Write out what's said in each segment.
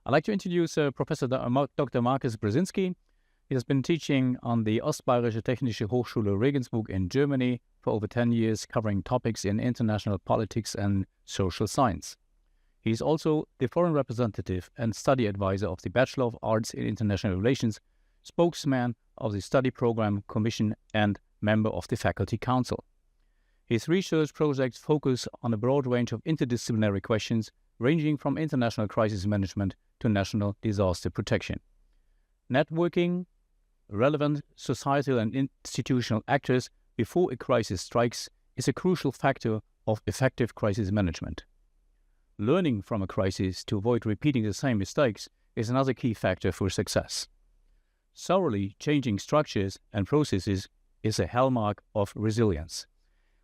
I'd like to introduce Professor Dr. Markus Bresinsky. He has been teaching on the Ostbayerische Technische Hochschule Regensburg in Germany for over 10 years, covering topics in international politics and social science. He is also the foreign representative and study advisor of the Bachelor of Arts in International Relations, spokesman of the study program commission, and member of the faculty council. His research projects focus on a broad range of interdisciplinary questions, ranging from international crisis management to national disaster protection. Networking relevant societal and institutional actors before a crisis strikes is a crucial factor of effective crisis management. Learning from a crisis to avoid repeating the same mistakes is another key factor for success. Thoroughly changing structures and processes is a hallmark of resilience.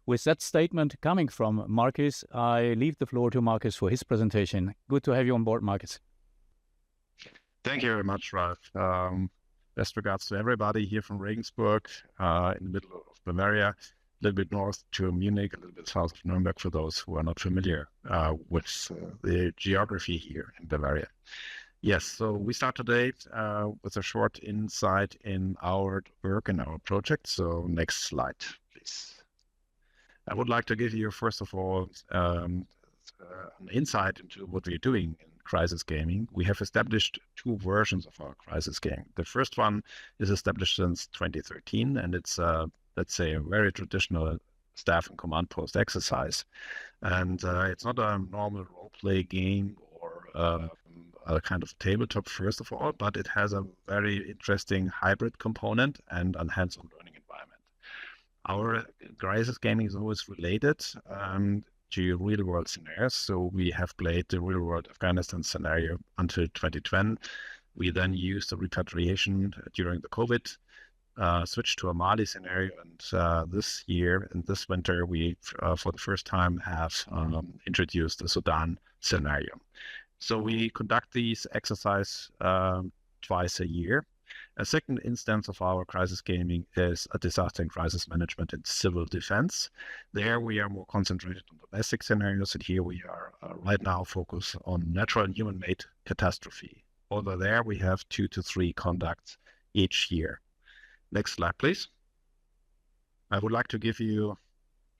With that statement coming from Markus, I leave the floor to Markus for his presentation. Good to have you on board, Markus. Thank you very much, Ralph. Best regards to everybody here from Regensburg, in the middle of Bavaria, a little bit north to Munich, a little bit south of Nuremberg for those who are not familiar with the geography here in Bavaria. Yes, so we start today with a short insight in our work and our project. So next slide, please. I would like to give you, first of all, an insight into what we're doing in crisis gaming. We have established two versions of our crisis game. The first one is established since 2013, and it's, let's say, a very traditional staff and command post exercise. And it's not a normal role-play game or a kind of tabletop, first of all, but it has a very interesting hybrid component and a hands-on learning environment. Our crisis gaming is always related to real-world scenarios. So we have played the real-world Afghanistan scenario until 2010. We then used the repatriation during the COVID, switched to a Mali scenario, and this year and this winter, we, for the first time, have introduced the Sudan scenario. So we conduct these exercises twice a year. A second instance of our crisis gaming is a disaster and crisis management in civil defense. There we are more concentrated on domestic scenarios, and here we are right now focused on natural and human-made catastrophe. Although there we have 2 to 3 conducts each year. Next slide, please. I would like to give you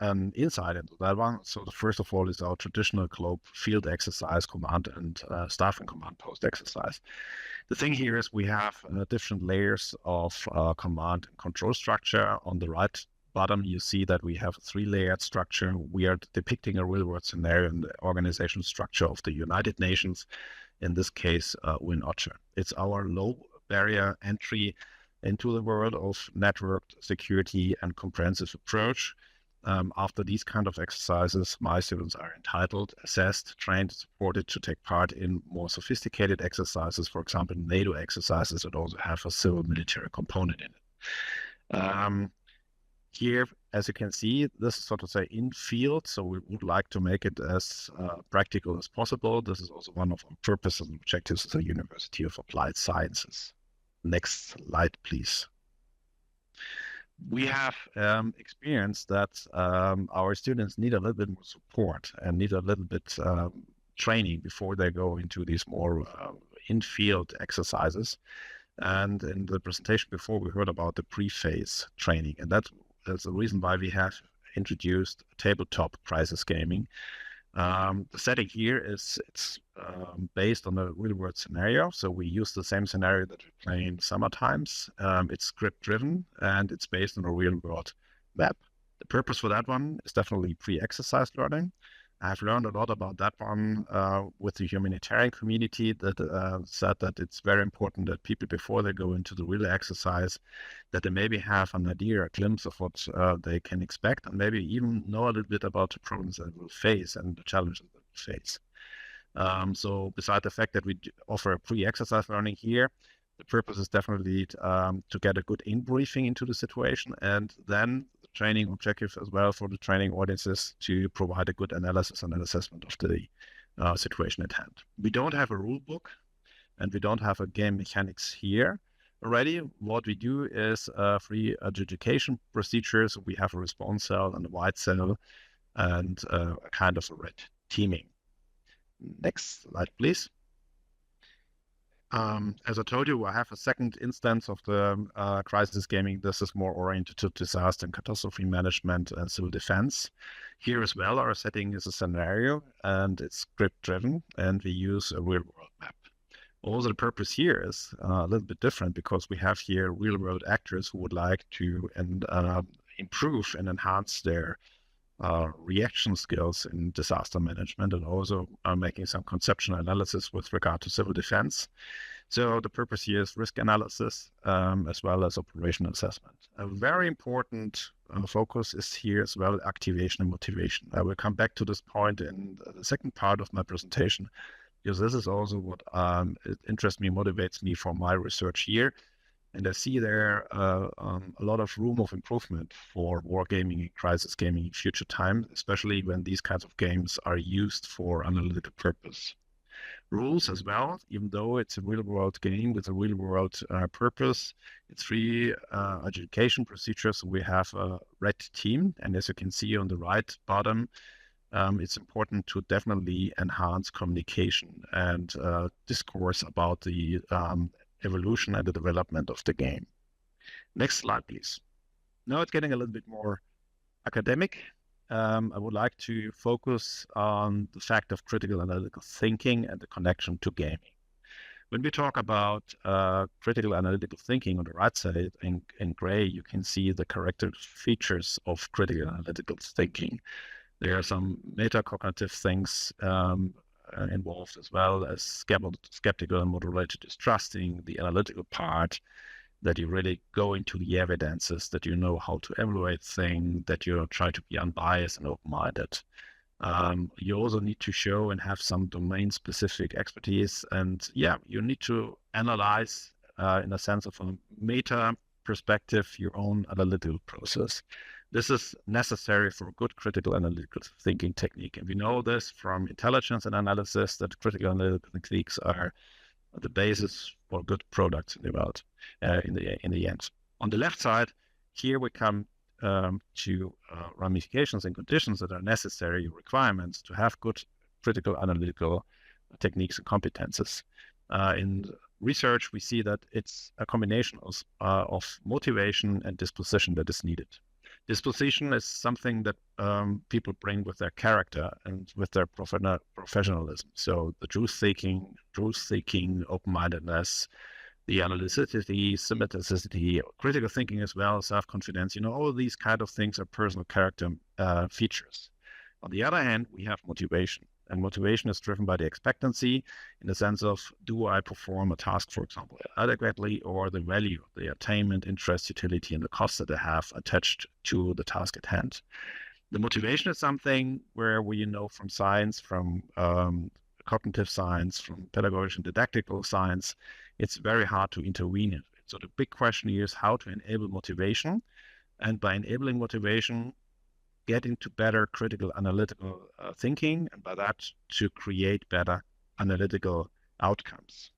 an insight into that one. So the first of all is our traditional globe field exercise, command and staff and command post exercise. The thing here is we have different layers of command and control structure. On the right bottom, you see that we have a 3-layered structure. We are depicting a real-world scenario in the organizational structure of the United Nations, in this case, UNOCHA. It's our low barrier entry into the world of networked security and comprehensive approach. After these kind of exercises, my students are entitled, assessed, trained, supported to take part in more sophisticated exercises, for example, NATO exercises that also have a civil military component in it. Here, as you can see, this is, so to say, in field, so we would like to make it as practical as possible. This is also one of our purposes and objectives of the University of Applied Sciences. Next slide, please. We have experienced that our students need a little bit more support and need a little bit training before they go into these more in-field exercises. And in the presentation before, we heard about the pre-phase training, and that's the reason why we have introduced tabletop crisis gaming. The setting here is based on a real-world scenario. So we use the same scenario that we play in summer times. It's script-driven, and it's based on a real-world map. The purpose for that one is definitely pre-exercise learning. I've learned a lot about that one with the humanitarian community that said that it's very important that people, before they go into the real exercise, that they maybe have an idea, a glimpse of what they can expect, and maybe even know a little bit about the problems that we'll face and the challenges that we'll face. So beside the fact that we offer a pre-exercise learning here, the purpose is definitely to get a good in-briefing into the situation, and then the training objective as well for the training audiences to provide a good analysis and an assessment of the situation at hand. We don't have a rule book, and we don't have a game mechanics here already. What we do is free adjudication procedures. We have a response cell and a white cell and a kind of a red teaming. Next slide, please. As I told you, I have a second instance of the crisis gaming. This is more oriented to disaster and catastrophe management and civil defense. Here as well, our setting is a scenario and it's script driven, and we use a real world map. Also, the purpose here is a little bit different because we have here real world actors who would like to improve and enhance their reaction skills in disaster management, and also making some conceptual analysis with regard to civil defense. So the purpose here is risk analysis as well as operational assessment. A very important focus is here as well activation and motivation. I will come back to this point in the second part of my presentation, because this is also what it interests me, motivates me for my research here. And I see there a lot of room of improvement for wargaming and crisis gaming in future time, especially when these kinds of games are used for analytical purpose. Rules as well, even though it's a real-world game with a real-world purpose, it's three education procedures. We have a red team, and as you can see on the right bottom, it's important to definitely enhance communication and discourse about the evolution and the development of the game. Next slide, please. Now it's getting a little bit more academic. I would like to focus on the fact of critical analytical thinking and the connection to gaming. When we talk about critical analytical thinking on the right side in gray, you can see the characteristic features of critical analytical thinking. There are some metacognitive things involved, as well as skeptical and moderated distrusting, the analytical part, that you really go into the evidences, that you know how to evaluate things, that you try to be unbiased and open-minded. You also need to show and have some domain-specific expertise, and you need to analyze in a sense of a meta perspective your own analytical process. This is necessary for good critical analytical thinking technique. And we know this from intelligence and analysis, that critical analytical techniques are the basis for good products in the world in the end. On the left side, here we come to ramifications and conditions that are necessary requirements to have good critical analytical techniques and competences. In research, we see that it's a combination of motivation and disposition that is needed. Disposition is something that people bring with their character and with their professionalism. So the truth-seeking, open-mindedness, the analyticity, symmetricity, critical thinking as well, self-confidence, all of these kind of things are personal character features. On the other hand, we have motivation. And motivation is driven by the expectancy in the sense of, do I perform a task, for example, adequately, or the value, the attainment, interest, utility, and the cost that I have attached to the task at hand. The motivation is something where we know from science, from cognitive science, from pedagogical and didactical science, it's very hard to intervene in it. So the big question here is how to enable motivation. And by enabling motivation, get into better critical analytical thinking, and by that to create better analytical outcomes.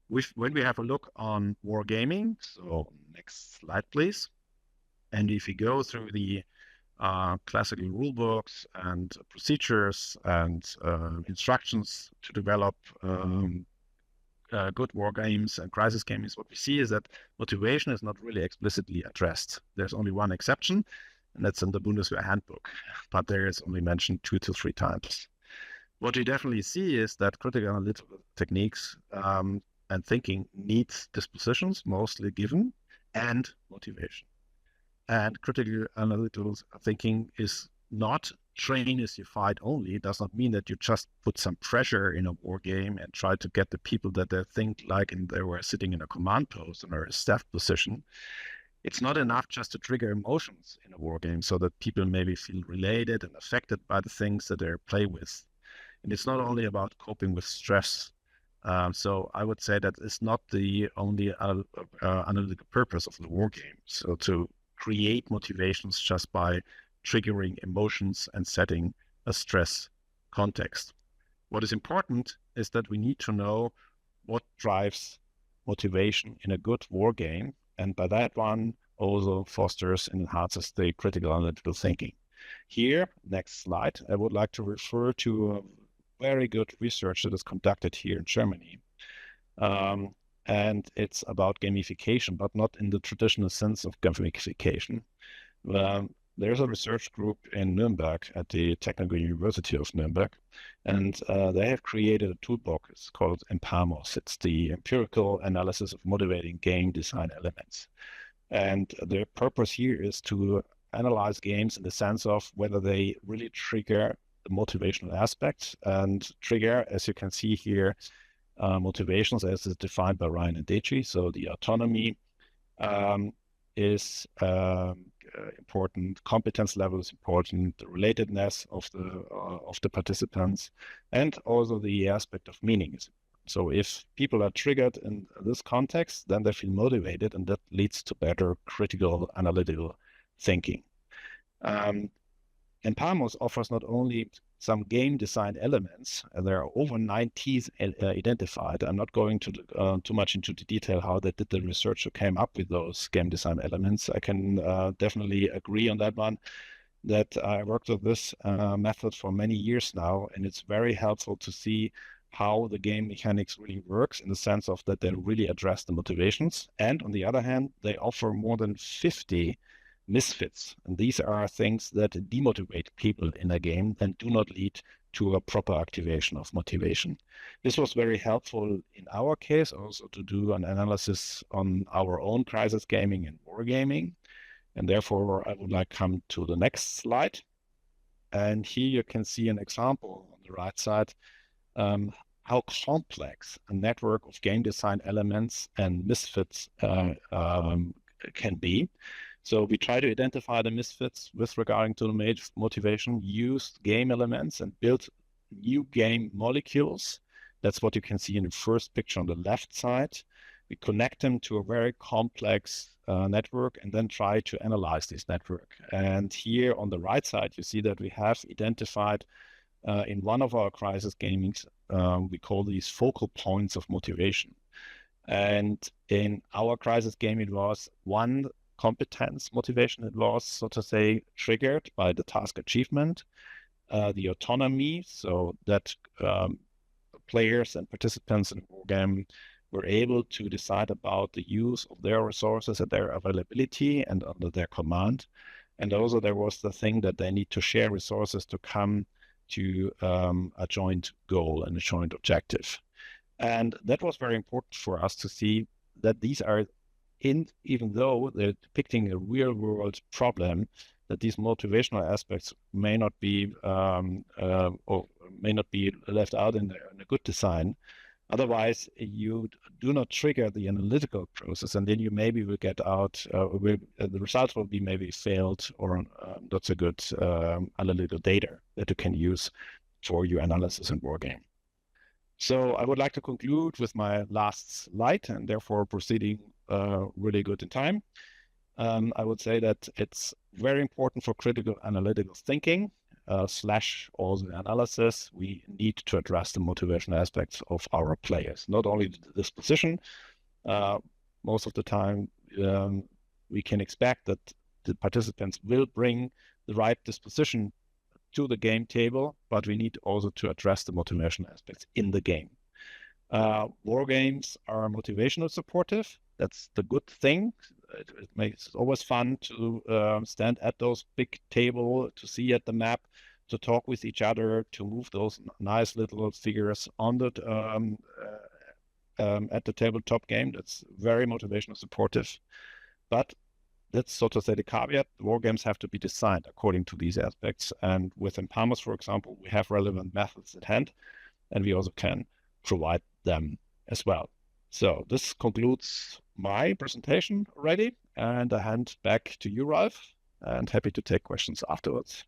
When we have a look on wargaming, so next slide, please. And if you go through the classical rule books and procedures and instructions to develop good war games and crisis games, what we see is that motivation is not really explicitly addressed. There's only one exception, and that's in the Bundeswehr handbook, but there is only mentioned 2 to 3 times. What we definitely see is that critical analytical techniques and thinking needs dispositions, mostly given, and motivation. And critical analytical thinking is not train as you fight only. It does not mean that you just put some pressure in a war game and try to get the people that they think like and they were sitting in a command post or a staff position. It's not enough just to trigger emotions in a war game so that people maybe feel related and affected by the things that they play with. And it's not only about coping with stress. So I would say that it's not the only analytical purpose of the war game. So to create motivations just by triggering emotions and setting a stress context. What is important is that we need to know what drives motivation in a good war game, and by that one also fosters and enhances the critical analytical thinking. Here, next slide, I would like to refer to a very good research that is conducted here in Germany. and it's about gamification, but not in the traditional sense of gamification. There's a research group in Nuremberg at the Technical University of Nuremberg, and they have created a toolbox. It's called EMPAMOS. It's the empirical analysis of motivating game design elements. And the purpose here is to analyze games in the sense of whether they really trigger the motivational aspects and trigger, as you can see here, motivations as is defined by Ryan and Deji. So the autonomy is important, competence level is important, the relatedness of the participants, and also the aspect of meaning is important. So if people are triggered in this context, then they feel motivated, and that leads to better critical analytical thinking. EMPAMOS offers not only some game design elements, there are over 90 identified. I'm not going to too much into the detail how they did the research who came up with those game design elements. I can definitely agree on that one, that I worked with this method for many years now, and it's very helpful to see how the game mechanics really works in the sense of that they really address the motivations. And on the other hand, they offer more than 50 misfits. And these are things that demotivate people in a game and do not lead to a proper activation of motivation. This was very helpful in our case also to do an analysis on our own crisis gaming and wargaming. And therefore, I would like to come to the next slide. And here you can see an example on the right side, how complex a network of game design elements and misfits can be. So we try to identify the misfits with regarding to the motivation, use game elements and build new game molecules. That's what you can see in the first picture on the left side. We connect them to a very complex network and then try to analyze this network. And here on the right side, you see that we have identified in one of our crisis gamings, we call these focal points of motivation. And in our crisis game, it was one competence motivation. It was, so to say, triggered by the task achievement, the autonomy, so that players and participants in the wargame were able to decide about the use of their resources at their availability and under their command. And also there was the thing that they need to share resources to come to a joint goal and a joint objective. And that was very important for us to see that these are, even though they're depicting a real world problem, that these motivational aspects may not be or may not be left out in a good design. Otherwise, you do not trigger the analytical process, and then you maybe will get out, the results will be maybe failed or not so good analytical data that you can use for your analysis and wargame. So I would like to conclude with my last slide, and therefore proceeding really good in time. I would say that it's very important for critical analytical thinking / also analysis. We need to address the motivation aspects of our players, not only the disposition. Most of the time, we can expect that the participants will bring the right disposition to the game table, but we need also to address the motivation aspects in the game. War games are motivational supportive. That's the good thing. It makes it always fun to stand at those big table, to see at the map, to talk with each other, to move those nice little figures on the at the tabletop game. That's very motivational supportive. But that's, so to say, the caveat. War games have to be designed according to these aspects. And with EMPAMOS, for example, we have relevant methods at hand, and we also can provide them as well. So this concludes my presentation already, and I hand back to you, Ralph, and happy to take questions afterwards.